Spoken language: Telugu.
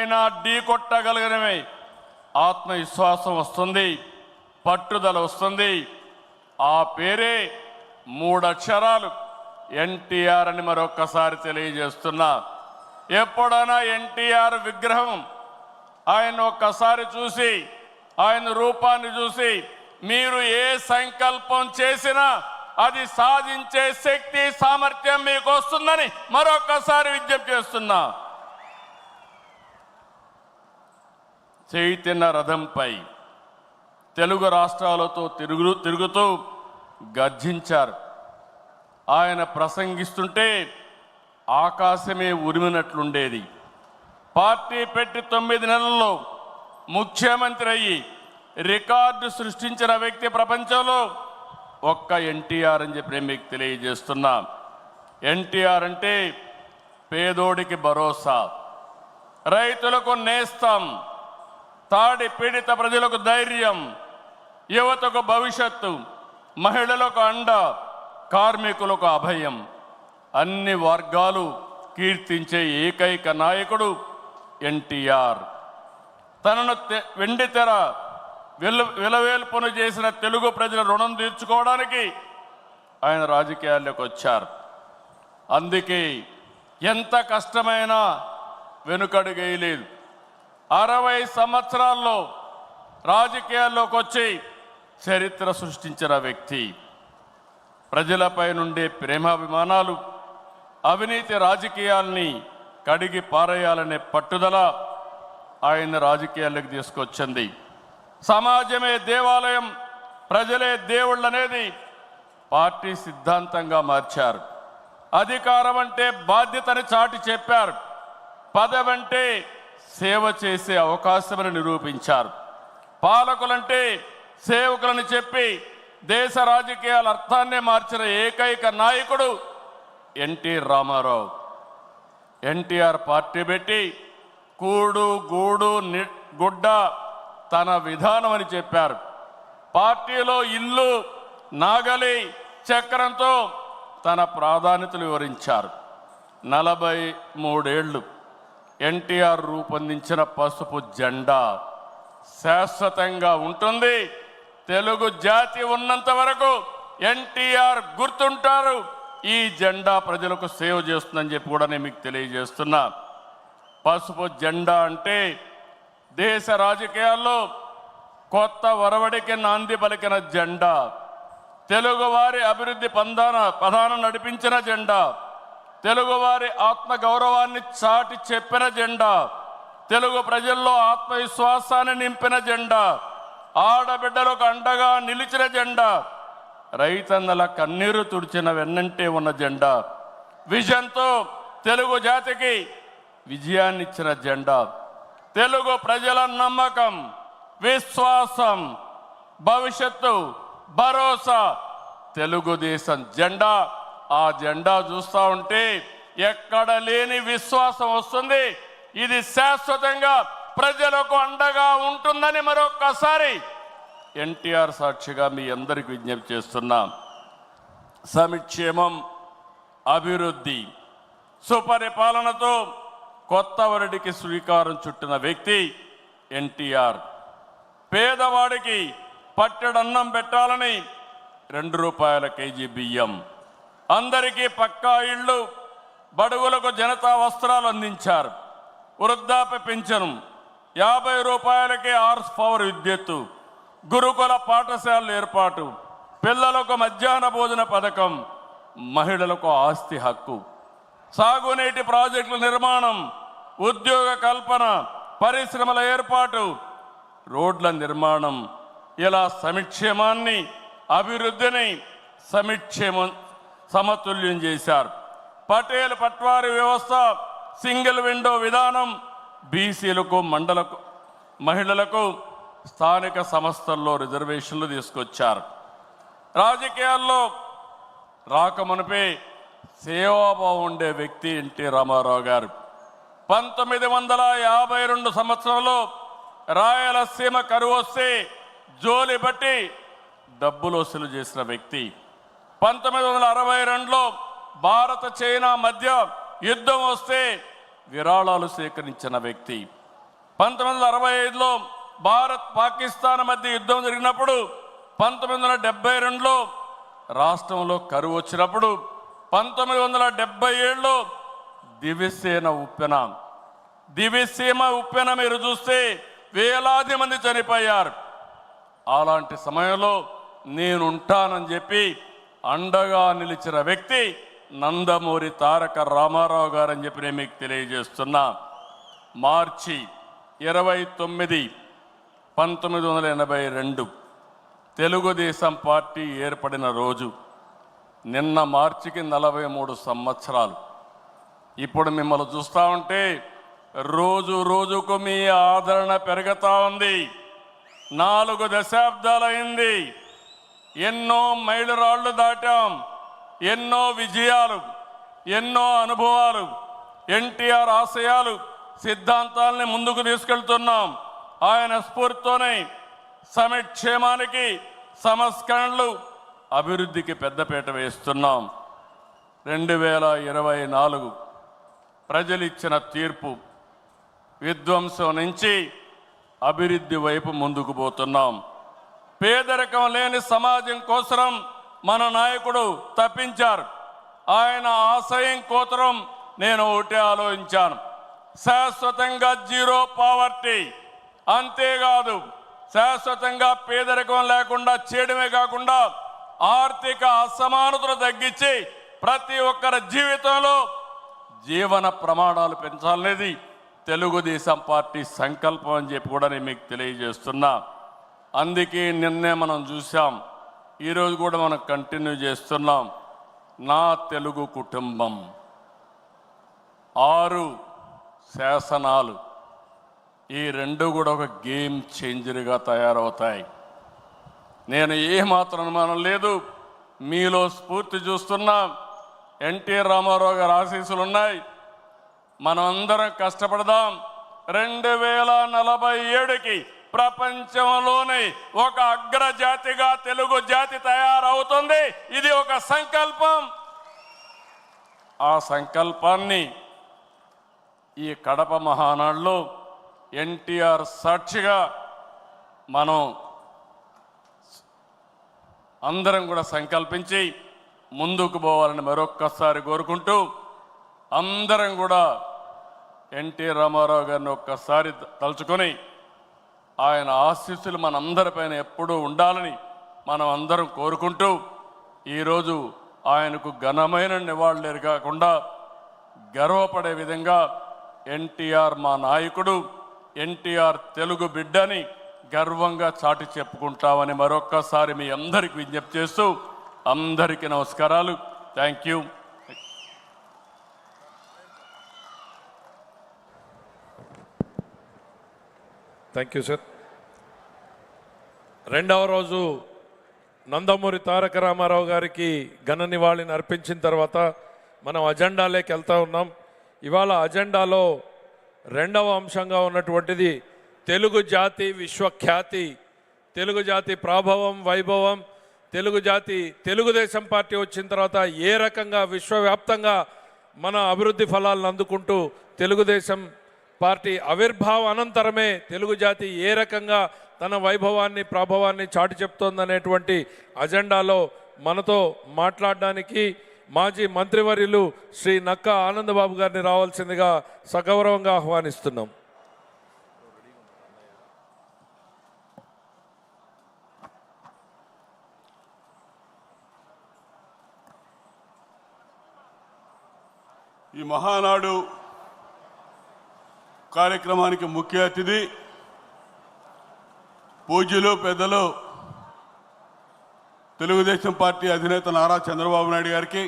ఎవరినైనా ఢీకొట్టగలిగినవి ఆత్మవిశ్వాసం వస్తుంది, పట్టుదల వస్తుంది. ఆ పేరే 3 అక్షరాలు ఎన్టీఆర్ అని మరొక్కసారి తెలియజేస్తున్నా. ఎప్పుడైనా ఎన్టీఆర్ విగ్రహం ఆయన ఒక్కసారి చూసి, ఆయన రూపాన్ని చూసి మీరు ఏ సంకల్పం చేసినా అది సాధించే శక్తి సామర్థ్యం మీకు వస్తుందని మరొక్కసారి విజ్ఞప్తి చేస్తున్నా. చైతన్య రథంపై తెలుగు రాష్ట్రాలతో తిరుగుతూ గర్జించారు. ఆయన ప్రసంగిస్తుంటే ఆకాశమే ఉరిమినట్లుండేది. పార్టీ పెట్టి 9 నెలల్లో ముఖ్యమంత్రి అయ్యి రికార్డు సృష్టించిన వ్యక్తి ప్రపంచంలో ఒక్క ఎన్టీఆర్ అని చెప్పి మీకు తెలియజేస్తున్నా. ఎన్టీఆర్ అంటే పేదోడికి భరోసా, రైతులకు నేస్తం, తాడి పీడిత ప్రజలకు ధైర్యం, యువతకు భవిష్యత్తు, మహిళలకు అండ, కార్మికులకు అభయం. అన్ని వర్గాలు కీర్తించే ఏకైక నాయకుడు ఎన్టీఆర్. తనను వెండితెర విలవేల్పును చేసిన తెలుగు ప్రజల రుణం తీర్చుకోవడానికి ఆయన రాజకీయాల్లోకి వచ్చారు. అందుకే ఎంత కష్టమైనా వెనుకడుగేయలేదు. 60 సంవత్సరాల్లో రాజకీయాల్లోకి వచ్చి చరిత్ర సృష్టించిన వ్యక్తి. ప్రజలపై నుండే ప్రేమాభిమానాలు, అవినీతి రాజకీయాల్ని కడిగి పారేయాలనే పట్టుదల ఆయన రాజకీయాల్లోకి తీసుకొచ్చింది. సమాజమే దేవాలయం, ప్రజలే దేవుళ్ళనేది పార్టీ సిద్ధాంతంగా మార్చారు. అధికారం అంటే బాధ్యతని చాటి చెప్పారు. పదవంటే సేవ చేసే అవకాశమని నిరూపించారు. పాలకులంటే సేవకులని చెప్పి దేశ రాజకీయాల అర్థాన్నే మార్చిన ఏకైక నాయకుడు ఎన్టీ రామారావు. ఎన్టీఆర్ పార్టీ పెట్టి కూడు గూడు గుడ్డ తన విధానం అని చెప్పారు. పార్టీలో ఇల్లు, నాగలి, చక్రంతో తన ప్రాధాన్యతలు వివరించారు. 43 ఏళ్ళు ఎన్టీఆర్ రూపొందించిన పసుపు జెండా శాశ్వతంగా ఉంటుంది. తెలుగు జాతి ఉన్నంత వరకు ఎన్టీఆర్ గుర్తుంటారు. ఈ జెండా ప్రజలకు సేవ చేస్తుందని చెప్పి కూడా నేను మీకు తెలియజేస్తున్నా. పసుపు జెండా అంటే దేశ రాజకీయాల్లో కొత్త ఒరవడికి నాంది పలికిన జెండా, తెలుగువారి అభివృద్ధి పదాన నడిపించిన జెండా, తెలుగువారి ఆత్మ గౌరవాన్ని చాటి చెప్పిన జెండా, తెలుగు ప్రజల్లో ఆత్మవిశ్వాసాన్ని నింపిన జెండా, ఆడబిడ్డలకు అండగా నిలిచిన జెండా, రైతన్నల కన్నీరు తుడిచిన వెన్నంటే ఉన్న జెండా, విజన్తో తెలుగు జాతికి విజయాన్నిచ్చిన జెండా, తెలుగు ప్రజల నమ్మకం, విశ్వాసం, భవిష్యత్తు, భరోసా తెలుగుదేశం జెండా. ఆ జెండా చూస్తూ ఉంటే ఎక్కడ లేని విశ్వాసం వస్తుంది. ఇది శాశ్వతంగా ప్రజలకు అండగా ఉంటుందని మరొక్కసారి ఎన్టీఆర్ సాక్షిగా మీ అందరికి విజ్ఞప్తి చేస్తున్నాం. సంక్షేమం, అభివృద్ధి, సుపరిపాలనతో కొత్త వరడికి శ్రీకారం చుట్టిన వ్యక్తి ఎన్టీఆర్. పేదవాడికి పట్టెడన్నం పెట్టాలని 2 రూపాయల కేజీ బియ్యం, అందరికీ పక్కా ఇళ్ళు, బడుగులకు జనతా వస్త్రాలు అందించారు. వృద్ధాప్య పింఛను, 50 రూపాయలకే హార్స్ పవర్ విద్యుత్తు, గురుకుల పాఠశాలల ఏర్పాటు, పిల్లలకు మధ్యాహ్న భోజన పథకం, మహిళలకు ఆస్తి హక్కు, సాగునీటి ప్రాజెక్టుల నిర్మాణం, ఉద్యోగ కల్పన, పరిశ్రమల ఏర్పాటు, రోడ్ల నిర్మాణం. ఇలా సంక్షేమాన్ని, అభివృద్ధిని సమతుల్యం చేశారు. పటేల్ పట్వారీ వ్యవస్థ, సింగిల్ విండో విధానం, బీసీలకు, మహిళలకు స్థానిక సంస్థల్లో రిజర్వేషన్లు తీసుకొచ్చారు. రాజకీయాల్లో రాకమునిపే సేవాభావం ఉండే వ్యక్తి ఎన్టీ రామారావు గారు. 1952 సంవత్సరంలో రాయలసీమ కరువు వస్తే జోలి బట్టి డబ్బులు వసూలు చేసిన వ్యక్తి. 1962లో భారత చైనా మధ్య యుద్ధం వస్తే విరాళాలు సేకరించిన వ్యక్తి. 1965లో భారత్ పాకిస్తాన్ మధ్య యుద్ధం జరిగినప్పుడు 1972లో రాష్ట్రంలో కరువు వచ్చినప్పుడు 1977లో దివిసీమ ఉప్పెన మీరు చూస్తే వేలాది మంది చనిపోయారు. అలాంటి సమయంలో నేనుంటానని చెప్పి అండగా నిలిచిన వ్యక్తి నందమూరి తారక రామారావు గారని చెప్పి నేను మీకు తెలియజేస్తున్నా. మార్చి 29, 1982 తెలుగుదేశం పార్టీ ఏర్పడిన రోజు. నిన్న మార్చికి 43 సంవత్సరాలు. ఇప్పుడు మిమ్మల్ని చూస్తూ ఉంటే రోజు రోజుకు మీ ఆదరణ పెరుగుతూ ఉంది. 4 దశాబ్దాలైంది. ఎన్నో మైలురాళ్లు దాటాం, ఎన్నో విజయాలు, ఎన్నో అనుభవాలు. ఎన్టీఆర్ ఆశయాలు, సిద్ధాంతాలని ముందుకు తీసుకెళ్తున్నాం. ఆయన స్ఫూర్తితోనే సమిక్షేమానికి, సంస్కరణలు, అభివృద్ధికి పెద్దపీట వేస్తున్నాం. 2024 ప్రజలిచ్చిన తీర్పు, విధ్వంసం నుంచి అభివృద్ధి వైపు ముందుకు పోతున్నాం. పేదరికం లేని సమాజం కోసం మన నాయకుడు తప్పించారు. ఆయన ఆశయం కోసరం నేను ఒకటే ఆలోచించాను, శాశ్వతంగా జీరో పావర్టీ. అంతేకాదు, శాశ్వతంగా పేదరికం లేకుండా చేయడమే కాకుండా ఆర్థిక అసమానతలు తగ్గించి ప్రతి ఒక్కరి జీవితంలో జీవన ప్రమాణాలు పెంచాలనేది తెలుగుదేశం పార్టీ సంకల్పం అని చెప్పి కూడా నేను మీకు తెలియజేస్తున్నా. అందుకే నిన్నే మనం చూసాం, ఈరోజు కూడా మనం కంటిన్యూ చేస్తున్నాం. నా తెలుగు కుటుంబం 6 శాసనాలు, ఈ 2 కూడా ఒక గేమ్ చేంజర్గా తయారవుతాయి. నేను ఏమాత్రం అనుమానం లేదు, మీలో స్ఫూర్తి చూస్తున్నా. ఎన్టీ రామారావు గారి ఆశీస్సులు ఉన్నాయి. మనం అందరం కష్టపడదాం. 2047కి ప్రపంచంలోనే ఒక అగ్రజాతిగా తెలుగు జాతి తయారవుతుంది. ఇది ఒక సంకల్పం. ఆ సంకల్పాన్ని ఈ కడప మహానాడులో ఎన్టీఆర్ సాక్షిగా మనం అందరం కూడా సంకల్పించి ముందుకు పోవాలని మరొక్కసారి కోరుకుంటూ, అందరం కూడా ఎన్టీ రామారావు గారిని ఒక్కసారి తలుచుకొని ఆయన ఆశీస్సులు మనందరిపైన ఎప్పుడూ ఉండాలని మనం అందరం కోరుకుంటూ, ఈరోజు ఆయనకు ఘనమైన నివాళులు కాకుండా గర్వపడే విధంగా ఎన్టీఆర్ మా నాయకుడు, ఎన్టీఆర్ తెలుగు బిడ్డని గర్వంగా చాటి చెప్పుకుంటామని మరొక్కసారి మీ అందరికీ విజ్ఞప్తి చేస్తూ, అందరికీ నమస్కారాలు. Thank you. Thank you sir. రెండవ రోజు నందమూరి తారక రామారావు గారికి ఘన నివాళిని అర్పించిన తర్వాత మనం అజెండాలోకి వెళ్తూ ఉన్నాం. ఇవాళ అజెండాలో రెండవ అంశంగా ఉన్నటువంటిది తెలుగు జాతి విశ్వఖ్యాతి, తెలుగు జాతి ప్రాభవం, వైభవం, తెలుగు జాతి తెలుగుదేశం పార్టీ వచ్చిన తర్వాత ఏ రకంగా విశ్వవ్యాప్తంగా మన అభివృద్ధి ఫలాలను అందుకుంటూ తెలుగుదేశం పార్టీ ఆవిర్భావ అనంతరమే తెలుగు జాతి ఏ రకంగా తన వైభవాన్ని, ప్రాభవాన్ని చాటి చెప్తోందనేటువంటి అజెండాలో మనతో మాట్లాడడానికి మాజీ మంత్రివర్యులు శ్రీ నక్కా ఆనందబాబు గారిని రావాల్సిందిగా సగౌరవంగా ఆహ్వానిస్తున్నాం. ఈ మహానాడు కార్యక్రమానికి ముఖ్య అతిథి పూజ్యులు పెద్దలు తెలుగుదేశం పార్టీ అధినేత నారా చంద్రబాబు నాయుడు గారికి,